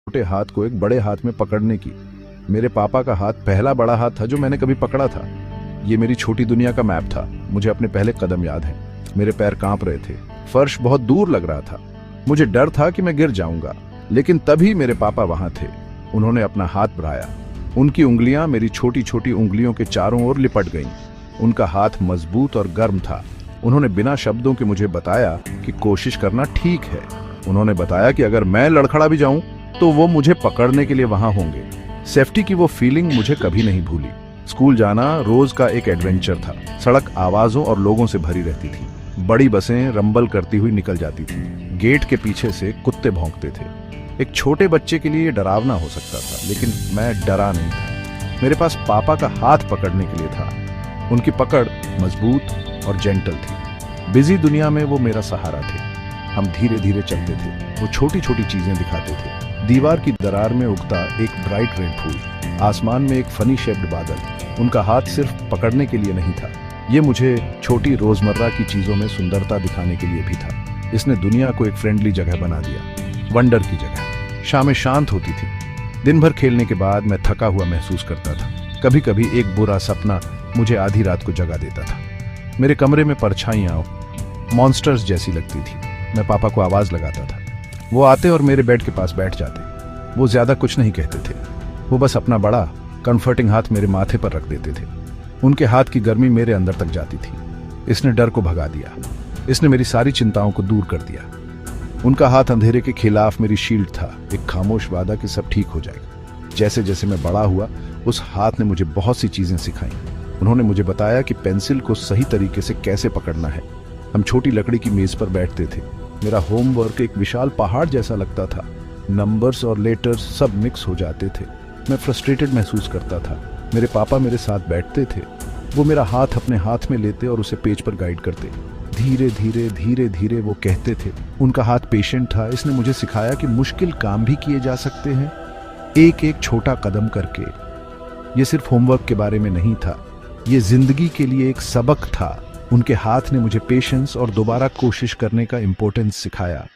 छोटे हाथ को एक बड़े हाथ में पकड़ने की। मेरे पापा का हाथ पहला बड़ा हाथ था जो मैंने कभी पकड़ा था। ये मेरी छोटी दुनिया का मैप था। मुझे अपने पहले कदम याद है। मेरे पैर कांप रहे थे। फर्श बहुत दूर लग रहा था। मुझे डर था कि मैं गिर जाऊंगा, लेकिन तभी मेरे पापा वहां थे। उन्होंने अपना हाथ बढ़ाया। उनकी उंगलियां मेरी छोटी छोटी उंगलियों के चारों ओर लिपट गईं। उनका हाथ मजबूत और गर्म था। उन्होंने बिना शब्दों के मुझे बताया कि कोशिश करना ठीक है। उन्होंने बताया कि अगर मैं लड़खड़ा भी जाऊं तो वो मुझे पकड़ने के लिए वहां होंगे। सेफ्टी की वो फीलिंग मुझे कभी नहीं भूली। स्कूल जाना रोज का एक एडवेंचर था। सड़क आवाजों और लोगों से भरी रहती थी। बड़ी बसें रंबल करती हुई निकल जाती थी। गेट के पीछे से कुत्ते भौंकते थे। एक छोटे बच्चे के लिए ये डरावना हो सकता था, लेकिन मैं डरा नहीं था। मेरे पास पापा का हाथ पकड़ने के लिए था। उनकी पकड़ मजबूत और जेंटल थी। बिजी दुनिया में वो मेरा सहारा थे। हम धीरे धीरे चलते थे। वो छोटी छोटी चीजें दिखाते थे। दीवार की दरार में उगता एक ब्राइट रेड फूल, आसमान में एक फनी शेप्ड बादल। उनका हाथ सिर्फ पकड़ने के लिए नहीं था, ये मुझे छोटी रोजमर्रा की चीजों में सुंदरता दिखाने के लिए भी था। इसने दुनिया को एक फ्रेंडली जगह बना दिया, वंडर की जगह। शामें शांत होती थी। दिन भर खेलने के बाद मैं थका हुआ महसूस करता था। कभी कभी एक बुरा सपना मुझे आधी रात को जगा देता था। मेरे कमरे में परछाइयां मॉन्स्टर्स जैसी लगती थी। मैं पापा को आवाज लगाता था। वो आते और मेरे बेड के पास बैठ जाते। वो ज्यादा कुछ नहीं कहते थे। वो बस अपना बड़ा कंफर्टिंग हाथ मेरे माथे पर रख देते थे। उनके हाथ की गर्मी मेरे अंदर तक जाती थी। इसने डर को भगा दिया। इसने मेरी सारी चिंताओं को दूर कर दिया। उनका हाथ अंधेरे के खिलाफ मेरी शील्ड था, एक खामोश वादा कि सब ठीक हो जाएगा। जैसे जैसे मैं बड़ा हुआ, उस हाथ ने मुझे बहुत सी चीजें सिखाई। उन्होंने मुझे बताया कि पेंसिल को सही तरीके से कैसे पकड़ना है। हम छोटी लकड़ी की मेज पर बैठते थे। मेरा होमवर्क एक विशाल पहाड़ जैसा लगता था। नंबर्स और लेटर्स सब मिक्स हो जाते थे। मैं फ्रस्ट्रेटेड महसूस करता था। मेरे पापा मेरे साथ बैठते थे। वो मेरा हाथ अपने हाथ में लेते और उसे पेज पर गाइड करते। धीरे धीरे धीरे धीरे वो कहते थे। उनका हाथ पेशेंट था। इसने मुझे सिखाया कि मुश्किल काम भी किए जा सकते हैं, एक एक छोटा कदम करके। ये सिर्फ होमवर्क के बारे में नहीं था, ये जिंदगी के लिए एक सबक था। उनके हाथ ने मुझे पेशेंस और दोबारा कोशिश करने का इंपॉर्टेंस सिखाया।